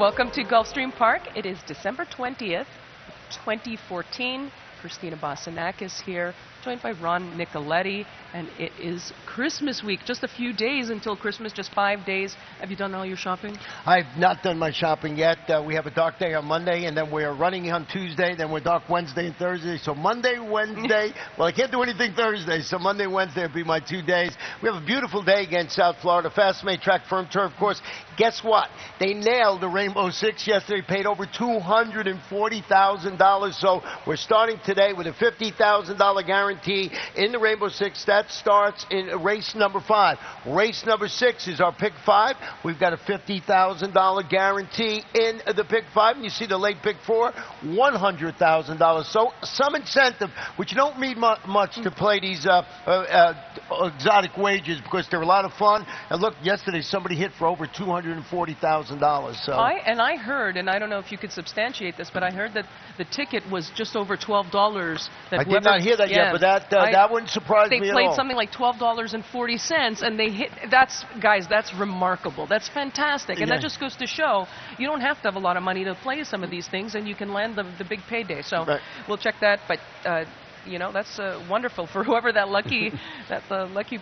Welcome to Gulfstream Park. It is December 20th, 2014. Christina Bosanac is here, joined by Ron Nicoletti, and it is Christmas week. Just a few days until Christmas, just 5 days. Have you done all your shopping? I've not done my shopping yet. We have a dark day on Monday, and then we're running on Tuesday, then we're dark Wednesday and Thursday. So Monday, Wednesday, well, I can't do anything Thursday, so Monday, Wednesday will be my 2 days. We have a beautiful day against South Florida. Fastmate Track Firm Turf course. Guess what? They nailed the Rainbow Six yesterday, paid over $240,000. So we're starting today with a $50,000 guarantee in the Rainbow Six. That starts in race number 5. Race number 6 is our pick 5. We've got a $50,000 guarantee in the pick 5. And you see the late pick 4, $100,000. So some incentive, which don't mean much to play these exotic wagers because they're a lot of fun. And look, yesterday somebody hit for over $240,000. So I heard, and I don't know if you could substantiate this, but I heard that the ticket was just over $12. I did not hear that yet, but that wouldn't surprise me at all. They played something like $12.40, and they hit. That's remarkable. That's fantastic, and that just goes to show you don't have to have a lot of money to play some of these things, and you can land the big payday. So we'll check that, but. You know, that's wonderful for whoever that lucky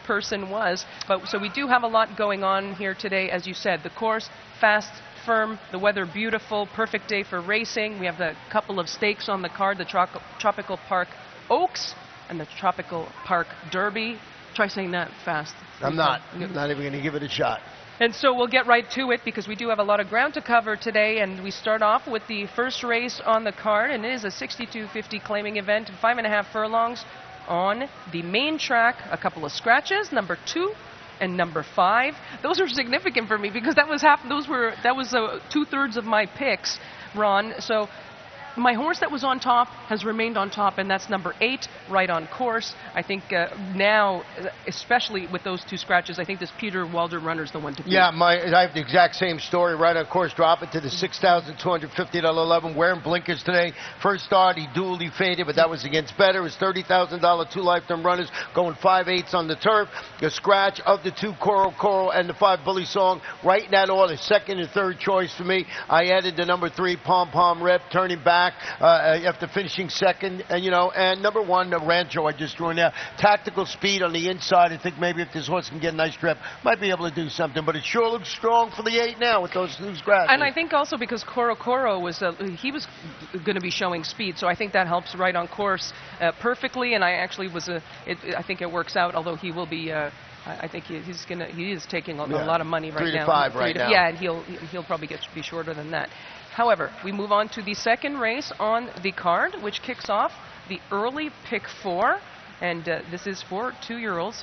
person was. But so we do have a lot going on here today, as you said. The course fast, firm, the weather beautiful, perfect day for racing. We have a couple of stakes on the card: the Tropical Park Oaks and the Tropical Park Derby. Try saying that fast. I'm not even going to give it a shot. And so we'll get right to it because we do have a lot of ground to cover today, and we start off with the first race on the card, and it is a 6250 claiming event, 5.5 furlongs on the main track. A couple of scratches, number 2 and number 5. Those are significant for me because that was 2/3 of my picks, Ron. So my horse that was on top has remained on top, and that's number 8, right on course. I think now, especially with those 2 scratches, I think this Peter Walder runner is the one to beat. Yeah, I have the exact same story. Right on course, drop it to the $6,250 wearing blinkers today. First start, he dually faded, but that was against better. It was $30,000, 2 lifetime runners, going 5/8 on the turf. The scratch of the 2 Coral and the 5 Bully Song, right in that order, second and third choice for me. I added the number 3 Pom Pom Rip, turning back after finishing second, and number 1, the Rancho I just threw in there. Tactical speed on the inside. I think maybe if this horse can get a nice trip, might be able to do something, but it sure looks strong for the 8 now with those 2 scratches. And I think also because Coro was he was going to be showing speed, so I think that helps right on course perfectly, and I actually I think it works out, although he will be I think he is taking a lot of money right now. 3 to 5 right now. Yeah, and he'll probably be shorter than that. However, we move on to the second race on the card, which kicks off the early pick 4. And this is for 2-year-old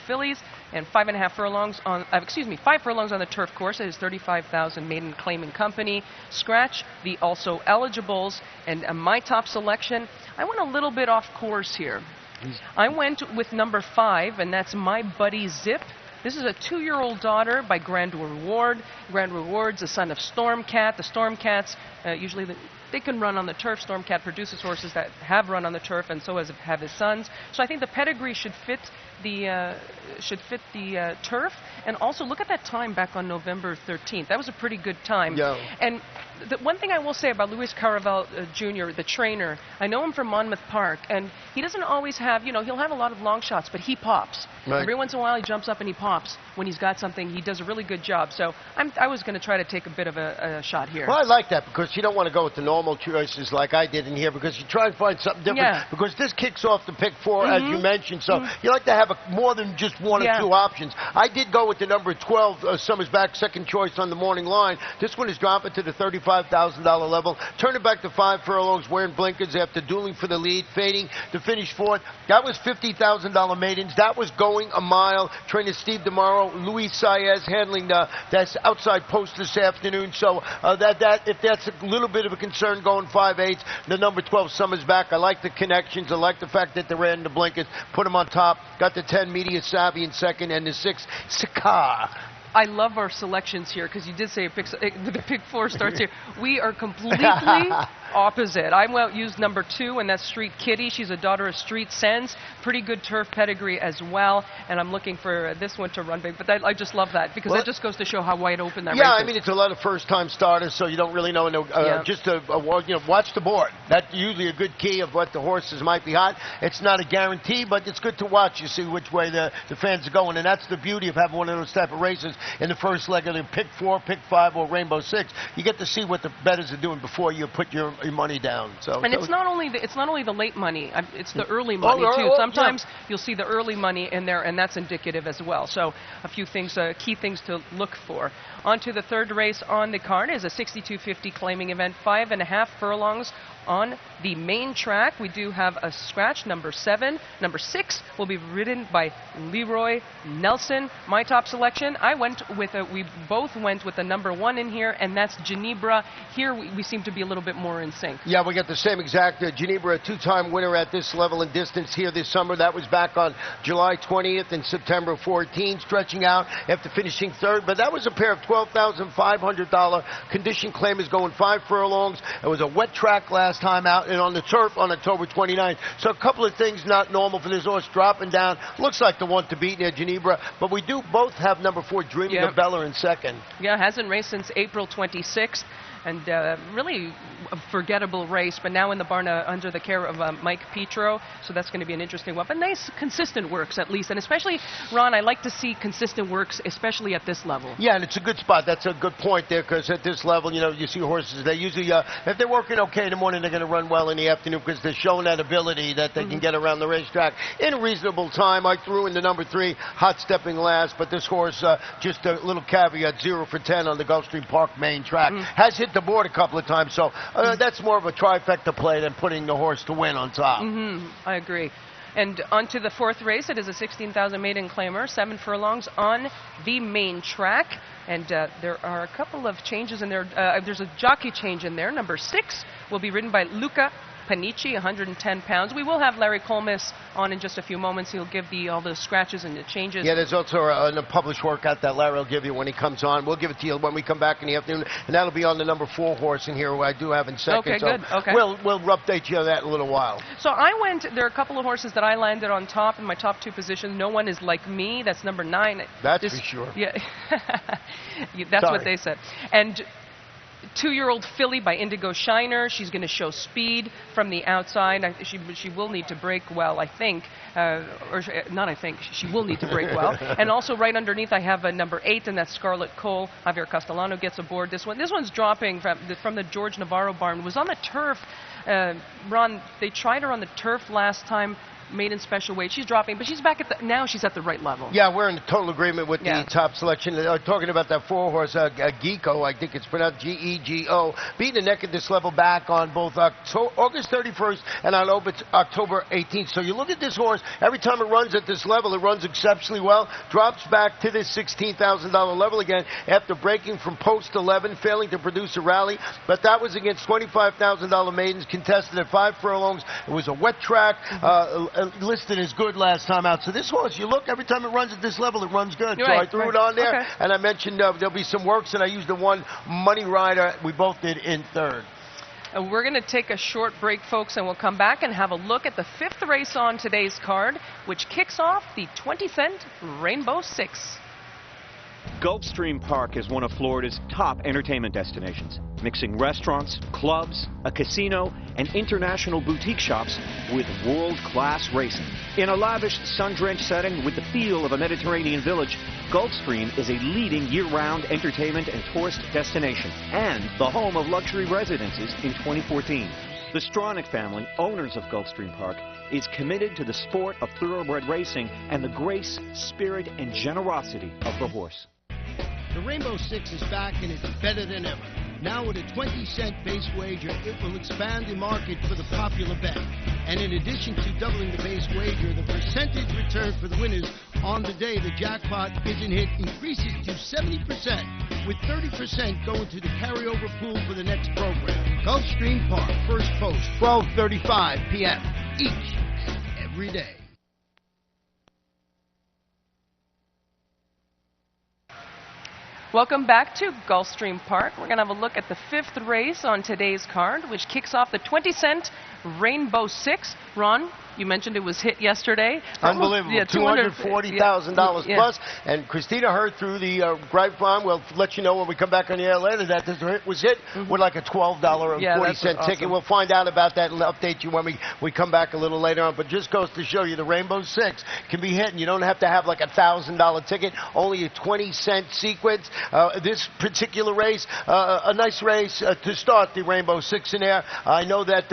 fillies, and 5.5 furlongs on, 5 furlongs on the turf course. It is 35,000 maiden claiming company. Scratch the also eligibles, and my top selection. I went a little bit off course here. I went with number 5, and that's My Buddy Zip. This is a 2-year-old daughter by Grand Reward. Grand Reward's a son of Stormcat. The Stormcats, usually they can run on the turf. Stormcat produces horses that have run on the turf, and so have his sons. So I think the pedigree should fit the turf. And also look at that time back on November 13th. That was a pretty good time. Yeah. And the one thing I will say about Luis Caravel Jr., the trainer, I know him from Monmouth Park, and he doesn't always have, he'll have a lot of long shots, but he pops. Right. Every once in a while he jumps up and he pops when he's got something. He does a really good job. So I was going to try to take a bit of a shot here. Well, I like that because you don't want to go with the normal choices like I did in here because you try and find something different. Yeah. Because this kicks off the pick 4, as you mentioned. So you like to have more than just 1 or 2 options. I did go with the number 12, Summers Back, second choice on the morning line. This one is dropping to the $35,000 level. Turning back to 5 furlongs, wearing blinkers after dueling for the lead, fading to finish 4th. That was $50,000 maidens. That was going a mile. Trainer Steve DeMauro, Luis Saez handling that's outside post this afternoon. So if that's a little bit of a concern going 5/8, the number 12 Summers Back. I like the connections. I like the fact that they ran the blinkers, put them on top. Got the 10 Media Savvy in second, and the 6 Sakar. I love our selections here because you did say the pick 4 starts here. We are completely opposite. I used number 2, and that's Street Kitty. She's a daughter of Street Sense. Pretty good turf pedigree as well, and I'm looking for this one to run big. But I just love that, because that just goes to show how wide open that race is. Yeah, I mean, it's a lot of first-time starters, so you don't really know. Just watch the board. That's usually a good key of what the horses might be hot. It's not a guarantee, but it's good to watch. You see which way the fans are going, and that's the beauty of having one of those type of races in the first leg of the pick 4, pick 5, or Rainbow 6. You get to see what the bettors are doing before you put your money down. And it's not only the late money; it's the early money too. Sometimes you'll see the early money in there, and that's indicative as well. So a few things, key things to look for. On to the third race on the card is a 6250 claiming event, 5.5 furlongs on the main track. We do have a scratch, number 7. Number 6 will be ridden by Leroy Nelson. My top selection, we both went with the number 1 in here, and that's Ginebra. Here we seem to be a little bit more in sync. Yeah, we got the same exact. Ginebra, a 2-time winner at this level and distance here this summer. That was back on July 20th and September 14th, stretching out after finishing 3rd. But that was a pair of $12,500 condition claimers going 5 furlongs. It was a wet track last time out, and on the turf on October 29th. So a couple of things not normal for this horse, dropping down. Looks like the one to beat near Ginebra, but we do both have number 4, Dreaming of Bella, in second. Yeah, hasn't raced since April 26th. And really a forgettable race, but now in the barn under the care of Mike Petro, so that's going to be an interesting one. But nice, consistent works at least, and especially, Ron, I like to see consistent works, especially at this level. Yeah, and it's a good spot. That's a good point there, because at this level, you see horses, they usually, if they're working okay in the morning, they're going to run well in the afternoon, because they're showing that ability that they can get around the racetrack in a reasonable time. I threw in the number 3, Hot Stepping last, but this horse, just a little caveat, 0 for 10 on the Gulfstream Park main track. Has hit the board a couple of times, so that's more of a trifecta play than putting the horse to win on top. I agree. And on to the fourth race. It is a 16,000 maiden claimer, 7 furlongs on the main track. And there are a couple of changes in there. There's a jockey change in there. Number 6 will be ridden by Luca Panici, 110 pounds. We will have Larry Colmis on in just a few moments. He'll give all the scratches and the changes. Yeah, there's also a published workout that Larry will give you when he comes on. We'll give it to you when we come back in the afternoon, and that'll be on the number 4 horse in here, who I do have in second. Okay, good. Okay. We'll update you on that in a little while. So there are a couple of horses that I landed on top in my top 2 positions. No One Is Like Me. That's number 9. That's for sure. Yeah, that's what they said. And 2-year-old filly by Indigo Shiner. She's going to show speed from the outside. She will need to break well, I think. She will need to break well. And also right underneath I have a number 8, and that's Scarlet Cole. Javier Castellano gets aboard this one. This one's dropping from the George Navarro barn. It was on the turf. Ron, they tried her on the turf last time. Maiden special weight. She's dropping, but she's back now she's at the right level. Yeah, we're in total agreement with the top selection. Talking about that 4-horse, Geeko, I think it's pronounced G-E-G-O, beating the neck at this level back on both August 31st and on October 18th. So you look at this horse, every time it runs at this level, it runs exceptionally well, drops back to this $16,000 level again after breaking from post 11, failing to produce a rally, but that was against $25,000 maidens contested at 5 furlongs. It was a wet track, listed as good last time out. So this horse, you look, every time it runs at this level, it runs good. So I threw it on there, and I mentioned there'll be some works, and I used the one Money Rider we both did in 3rd. We're going to take a short break, folks, and we'll come back and have a look at the 5th race on today's card, which kicks off the 20-cent Rainbow 6. Gulfstream Park is one of Florida's top entertainment destinations, mixing restaurants, clubs, a casino, and international boutique shops with world-class racing. In a lavish, sun-drenched setting with the feel of a Mediterranean village, Gulfstream is a leading year-round entertainment and tourist destination and the home of luxury residences in 2014. The Stronach family, owners of Gulfstream Park, is committed to the sport of thoroughbred racing and the grace, spirit, and generosity of the horse. The Rainbow 6 is back, and it's better than ever. Now with a 20-cent base wager, it will expand the market for the popular bet. And in addition to doubling the base wager, the percentage return for the winners on the day the jackpot isn't hit increases to 70%, with 30% going to the carryover pool for the next program. Gulfstream Park, first post, 12:35 p.m. each and every day. Welcome back to Gulfstream Park. We're going to have a look at the 5th race on today's card, which kicks off the 20-cent Rainbow 6. Ron, you mentioned it was hit yesterday. Unbelievable. Yeah, $240,000 plus. And Christina heard through the grapevine. We'll let you know when we come back on the air later that this was hit with like a $12.40 ticket. We'll find out about that and update you when we come back a little later on. But just goes to show you the Rainbow 6 can be hit, and you don't have to have like a $1,000 ticket, only a 20-cent sequence. This particular race, a nice race to start the Rainbow 6 in there. I know that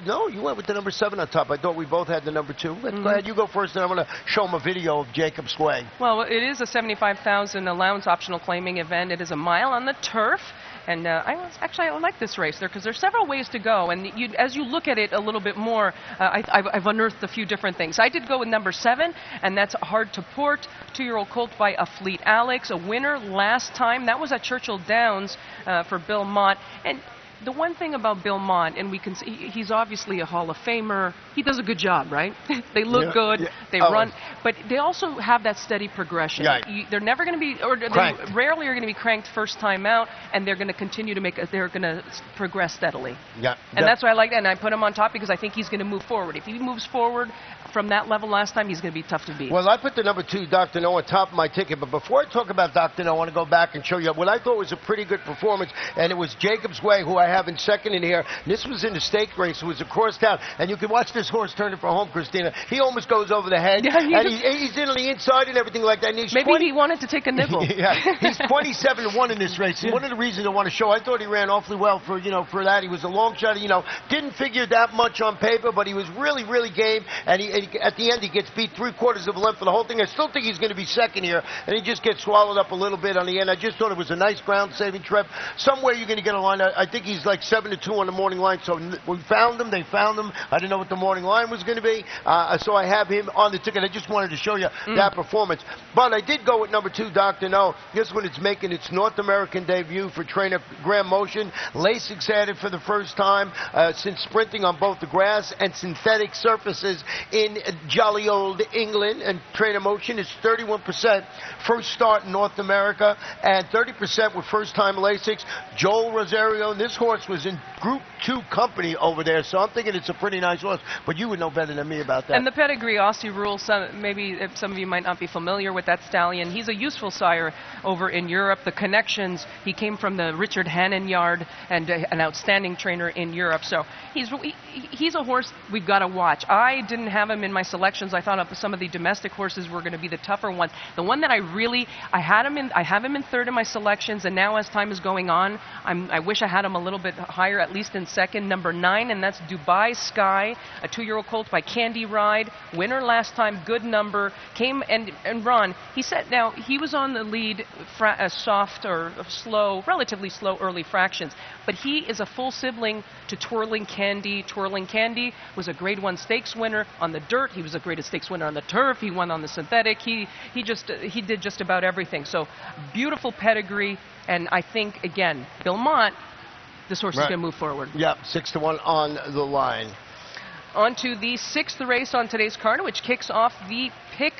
no, you went with the number 7 on top. I thought we both had the number 2. Go ahead, you go first, and I'm going to show them a video of Jacob's Way. Well, it is a $75,000 allowance optional claiming event. It is a mile on the turf. And I like this race there because there's several ways to go. And as you look at it a little bit more, I've unearthed a few different things. I did go with number 7, and that's Hard to Port, 2-year-old colt by a Fleet Alex, a winner last time. That was at Churchill Downs for Bill Mott. And the one thing about Bill Mott, and we can see he's obviously a Hall of Famer. He does a good job, right? They look good, they run, but they also have that steady progression. They're never going to be, or they rarely are going to be cranked first time out, and they're going to continue to they're going to progress steadily. And that's why I like that, and I put him on top because I think he's going to move forward. If he moves forward from that level last time, he's going to be tough to beat. Well, I put the number 2, Dr. No, on top of my ticket, but before I talk about Dr. No, I want to go back and show you what I thought was a pretty good performance, and it was Jacob's Way, who I have in second in here. This was in the stake race. It was across town, and you can watch this horse turn it for home, Christina. He almost goes over the head, and he's in on the inside and everything like that. And maybe he wanted to take a nibble. He's 27-1 in this race. And one of the reasons I want to show, I thought he ran awfully well for that. He was a long shot. Didn't figure that much on paper, but he was really, really game. And at the end, he gets beat 3/4 of a length for the whole thing. I still think he's going to be second here, and he just gets swallowed up a little bit on the end. I just thought it was a nice ground-saving trip. Somewhere you're going to get a line. I think he's like 7-2 on the morning line. So we found him. They found him. I didn't know what the morning line was going to be. So I have him on the ticket. I just wanted to show you that performance. But I did go with number 2, Dr. No. This one is making its North American debut for trainer Graham Motion. Lasix added for the first time since sprinting on both the grass and synthetic surfaces in jolly old England. And trainer Motion is 31% first start in North America and 30% with first-time Lasix. Joel Rosario, and this horse was in Group 2 company over there, so I'm thinking it's a pretty nice horse, but you would know better than me about that. And the pedigree, Aussie Rule, maybe some of you might not be familiar with that stallion. He's a useful sire over in Europe. The connections, he came from the Richard Hannon yard and an outstanding trainer in Europe, so he's a horse we've got to watch. I didn't have him in my selections. I thought some of the domestic horses were going to be the tougher ones. The one that I have him in third in my selections, and now as time is going on, I wish I had him a little bit higher, at least in second, number 9, and that's Dubai Sky, a 2-year-old colt by Candy Ride, winner last time, good number, came and Ron, he said, now he was on the lead, soft or slow, relatively slow early fractions, but he is a full sibling to Twirling Candy. Twirling Candy was a Grade 1 stakes winner on the dirt. He was a Grade 1 stakes winner on the turf. He won on the synthetic. He did just about everything. So beautiful pedigree, and I think again, Bill Mott, this horse is going to move forward. Yep, 6-1 on the line. On to the 6th race on today's card, which kicks off the pick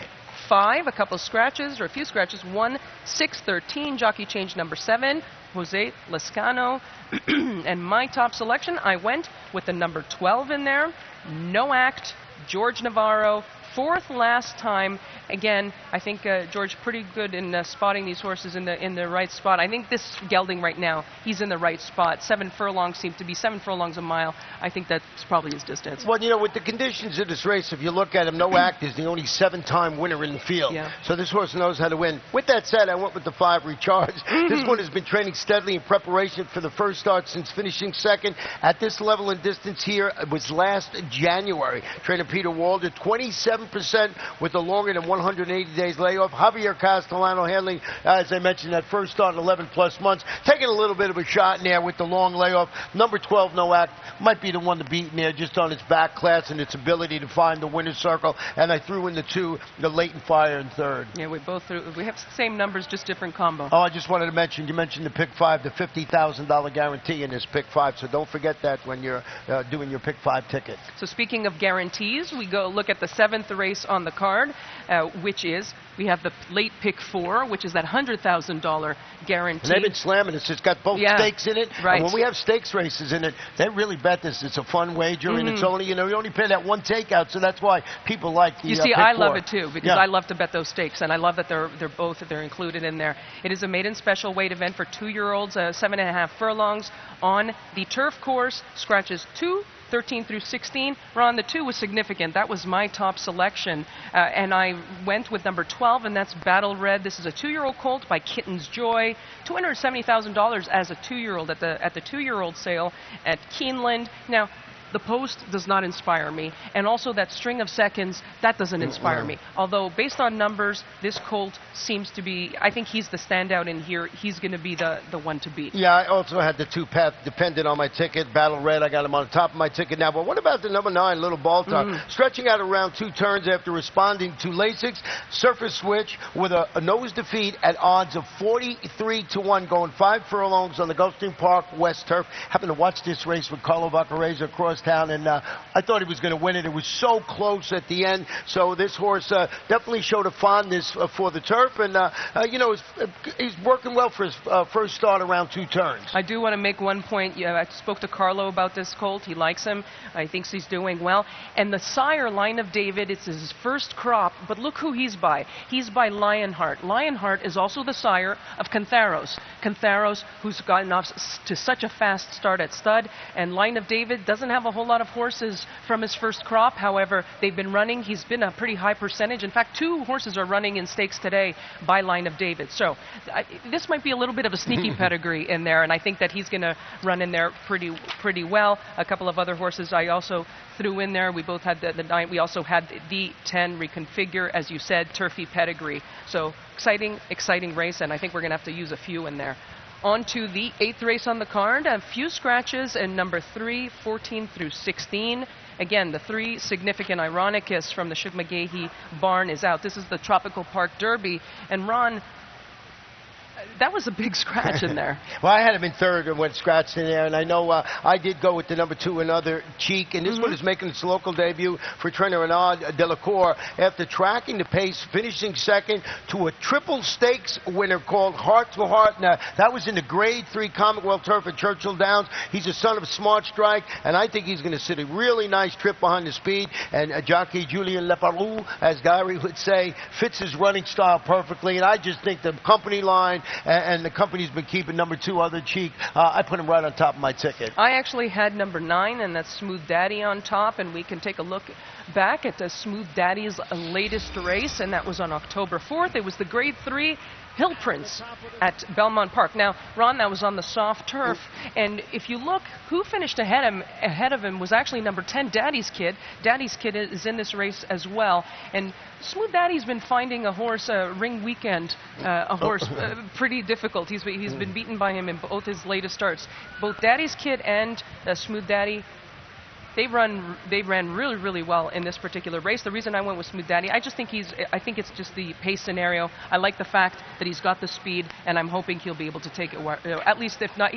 5. A couple of scratches, or a few scratches. 1, 6, 13. Jockey change number 7, Jose Lescano. And my top selection, I went with the number 12 in there. No Act, George Navarro. 4th last time. Again, I think George pretty good in spotting these horses in the right spot. I think this gelding right now, he's in the right spot. 7 furlongs seem to be 7 furlongs a mile. I think that's probably his distance. Well, with the conditions of this race, if you look at him, No Act is the only 7-time winner in the field. So this horse knows how to win. With that said, I went with the 5 Recharge. This one has been training steadily in preparation for the first start since finishing second at this level and distance here. It was last January. Trainer Peter Walder, 27% with the longer than 180 days layoff. Javier Castellano handling, as I mentioned, that first start in 11+ months. Taking a little bit of a shot in there with the long layoff. Number 12, No Act, might be the one to beat in there just on its back class and its ability to find the winner's circle. And I threw in the 2, the Leighton Fire in third. Yeah, we both threw. We have the same numbers, just different combo. Oh, I just wanted to mention, you mentioned the pick 5, the $50,000 guarantee in this pick 5. So don't forget that when you're doing your pick 5 ticket. So speaking of guarantees, we go look at the 7th 10th race on the card, which is, we have the late pick 4, which is that $100,000 guarantee. And they've been slamming this. It's got both stakes in it. Right. And when we have stakes races in it, they really bet this. It's a fun wager, and it's only, you only pay that one takeout, so that's why people like the You see, pick I 4. love it too, because I love to bet those stakes, and I love that they're included in there. It is a maiden special weight event for 2-year-olds, 7.5 furlongs on the turf course. Scratches 2, 13 through 16. Ron, the 2 was significant. That was my top selection. And I went with number 12, and that's Battle Red. This is a 2-year-old colt by Kitten's Joy. $270,000 as a 2-year-old at the 2-year-old sale at Keeneland. Now, the post does not inspire me, and also that string of seconds, that doesn't inspire me. Although, based on numbers, this colt seems to be, I think he's the standout in here. He's going to be the one to beat. Yeah, I also had the 2 path dependent on my ticket. Battle Red, I got him on the top of my ticket now. But what about the number 9, Little Baltar? Stretching out around 2 turns after responding to Lasix. Surface switch with a nose defeat at odds of 43-1, going 5 furlongs on the Gulfstream Park West Turf. Happened to watch this race with Carlo Baccareza across town, and I thought he was going to win it. It was so close at the end. So this horse definitely showed a fondness for the turf, and he's working well for his first start around 2 turns. I do want to make one point. I spoke to Carlo about this colt. He likes him. He thinks he's doing well. And the sire, Line of David, it's his first crop, but look who he's by. He's by Lionheart. Lionheart is also the sire of Cantharos. Cantharos, who's gotten off to such a fast start at stud, and Line of David doesn't have a whole lot of horses from his first crop. However, they've been running. He's been a pretty high percentage. In fact, 2 horses are running in stakes today by Line of David. So this might be a little bit of a sneaky pedigree in there, and I think that he's going to run in there pretty well. A couple of other horses I also threw in there. We both had the 9. We also had the 10 reconfigure, as you said, turfy pedigree. So exciting race, and I think we're going to have to use a few in there. On to the 8th race on the card. A few scratches, and number 3, 14 through 16. Again, the 3 significant Ironicus from the Shug McGahee barn is out. This is the Tropical Park Derby. And Ron, that was a big scratch in there. Well, I had him in 3rd and went scratched in there, and I know I did go with the number 2, Another Cheek, and this one is making its local debut for trainer Renard Delacour after tracking the pace, finishing 2nd to a triple stakes winner called Heart to Heart. Now, that was in the Grade 3 Commonwealth Turf at Churchill Downs. He's a son of Smart Strike, and I think he's going to sit a really nice trip behind the speed, and jockey Julien Leparoux, as Gary would say, fits his running style perfectly, and I just think the company line and the company's been keeping number 2, Other Cheek. I put him right on top of my ticket. I actually had number 9, and that's Smooth Daddy on top, and we can take a look back at the Smooth Daddy's latest race, and that was on October 4th. It was the Grade 3 Hill Prince at Belmont Park. Now, Ron, that was on the soft turf, and if you look, who finished ahead of him was actually number 10, Daddy's Kid. Daddy's Kid is in this race as well, and Smooth Daddy's been finding a horse, Ring Weekend, a horse pretty difficult. He's been beaten by him in both his latest starts. Both Daddy's Kid and Smooth Daddy, they ran really well in this particular race. The reason I went with Smooth Daddy, I think it's just the pace scenario. I like the fact that he's got the speed, and I'm hoping he'll be able to take it. At least, if not,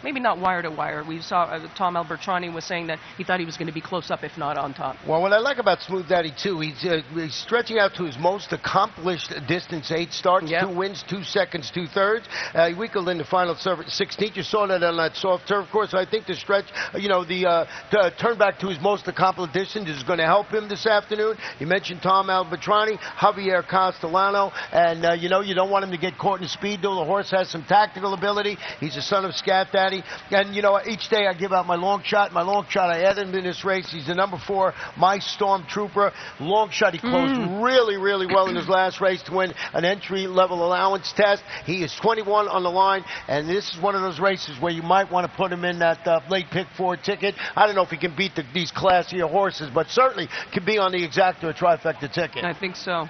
maybe not wire to wire. We saw Tom Albertrani was saying that he thought he was going to be close up, if not on top. Well, what I like about Smooth Daddy too, he's stretching out to his most accomplished distance: 8 starts, 2 wins, 2 seconds, 2 thirds. He weakened in the final 16th. You saw that on that soft turf course. So I think the stretch, the turn back to his most accomplished distance is going to help him this afternoon. You mentioned Tom Albertrani, Javier Castellano, and you don't want him to get caught in speed, though the horse has some tactical ability. He's a son of Scat Daddy. And, each day I give out my long shot. My long shot, I added him in this race. He's the number 4, My Stormtrooper. Long shot, he closed really well in his last race to win an entry-level allowance test. He is 21 on the line, and this is one of those races where you might want to put him in that late pick 4 ticket. I don't know if he can beat these classier horses, but certainly can be on the exacta or trifecta ticket. I think so.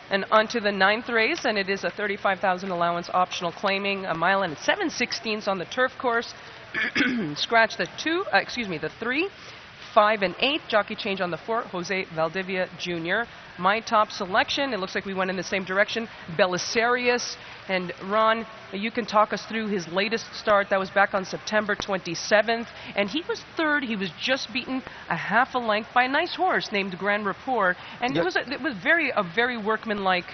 And on to the 9th race, and it is a $35,000 allowance optional claiming, 1 mile and 7/16 on the turf course. Scratch the 3, 5 and 8. Jockey change on the 4, Jose Valdivia Jr. My top selection, it looks like we went in the same direction, Belisarius. And Ron, you can talk us through his latest start. That was back on September 27th. And he was third. He was just beaten a half a length by a nice horse named Grand Rapport. And it was a very workmanlike,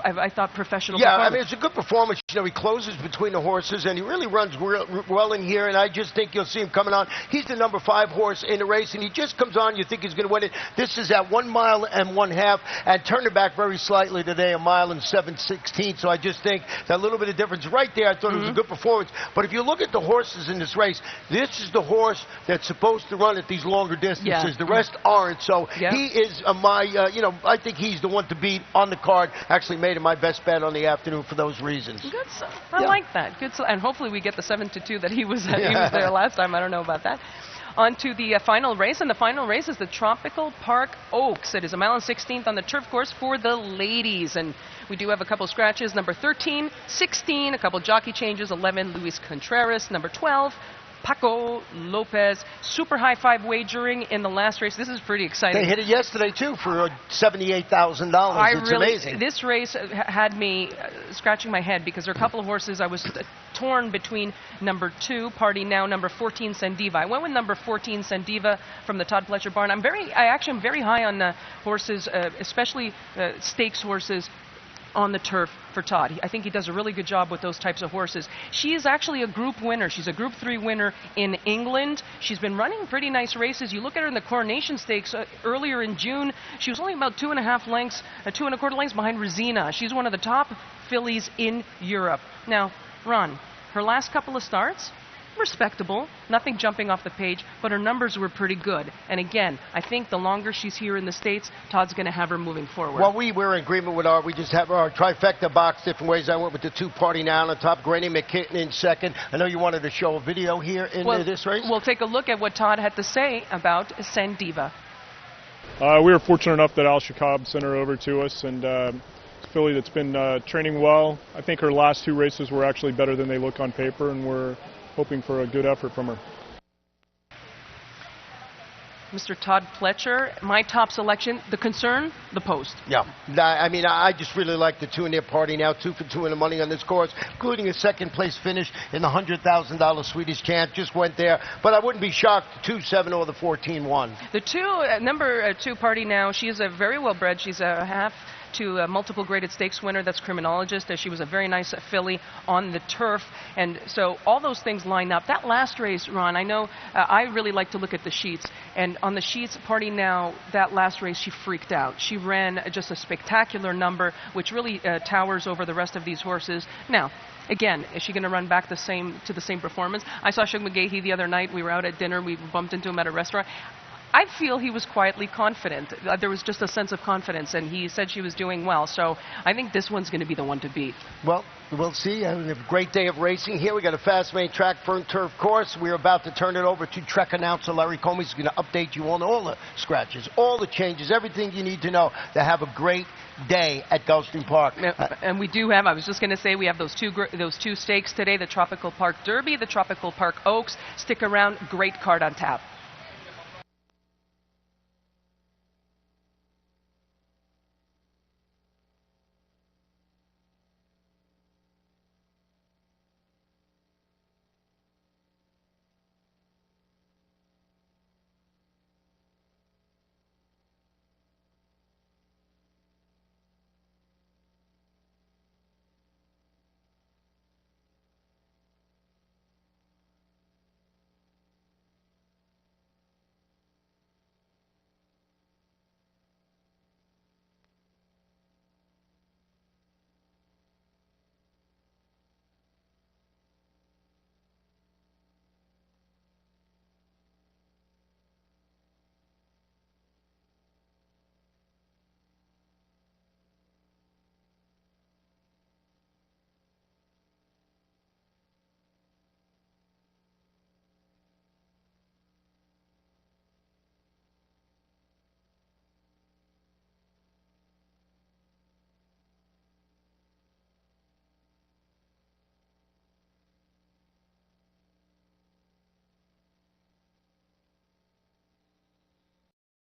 I thought, professional performance. I mean, it's a good performance. You know, he closes between the horses, and he really runs well in here, and I just think you'll see him coming on. He's the number 5 horse in the race, and he just comes on. You think he's going to win it. This is at 1 mile and 1/2, and turned it back very slightly today, 1 mile and 7/16. So I just think that little bit of difference right there. I thought it was a good performance. But if you look at the horses in this race, this is the horse that's supposed to run at these longer distances. The rest aren't. So he is I think he's the one to beat on the card. Actually made it my best bet on the afternoon for those reasons. Good. I like that. Good. And hopefully we get the 7-2 that he was there last time. I don't know about that. On to the final race, and the final race is the Tropical Park Oaks. It is 1 mile and 16th on the turf course for the ladies, and we do have a couple scratches. Number 13, 16, a couple jockey changes. 11, Luis Contreras. Number 12, Paco Lopez. Super high 5 wagering in the last race. This is pretty exciting. They hit it yesterday, too, for $78,000. It's amazing. This race had me scratching my head because there are a couple of horses I was torn between. Number 2, Party Now, number 14, Sendiva. I went with number 14, Sendiva, from the Todd Pletcher barn. I actually am very high on horses, especially stakes horses, on the turf for Todd. I think he does a really good job with those types of horses. She is actually a Group winner. She's a Group 3 winner in England. She's been running pretty nice races. You look at her in the Coronation Stakes earlier in June. She was only about 2.5 lengths, 2.25 lengths behind Resina. She's one of the top fillies in Europe. Now, Ron, her last couple of starts, respectable, nothing jumping off the page, but her numbers were pretty good. And again, I think the longer she's here in the States, Todd's going to have her moving forward. Well, we're in agreement with we just have our trifecta box different ways. I went with the 2 Party Now on top, Granny McKitten in second. I know you wanted to show a video here in this race. We'll take a look at what Todd had to say about Sendiva. We were fortunate enough that Al Shakab sent her over to us, and filly that's been training well. I think her last 2 races were actually better than they look on paper, and we're hoping for a good effort from her. Mr. Todd Pletcher, my top selection, the concern, the post. Yeah, I mean, I just really like the 2 in their Party Now, 2 for 2 in the money on this course, including a second place finish in the $100,000 Swedish Champ. Just went there, but I wouldn't be shocked, the 2-7 or the 14-1. The number 2 Party Now, she is a very well bred. She's a half to a multiple graded stakes winner. That's Criminologist. She was a very nice filly on the turf, and so all those things line up. That last race, Ron, I know I really like to look at the sheets, and on the sheets, Party Now, that last race, she freaked out. She ran just a spectacular number, which really towers over the rest of these horses. Now, again, is she going to run back to the same performance? I saw Shug McGahee the other night. We were out at dinner. We bumped into him at a restaurant. I feel he was quietly confident. There was just a sense of confidence, and he said she was doing well. So I think this one's going to be the one to beat. Well, we'll see. A great day of racing here. We got a fast main track fern turf course. We're about to turn it over to Trek announcer Larry Comey. He's going to update you on all the scratches, all the changes, everything you need to know to have a great day at Gulfstream Park. And we do have, I was just going to say, we have those two stakes today, the Tropical Park Derby, the Tropical Park Oaks. Stick around, great card on tap.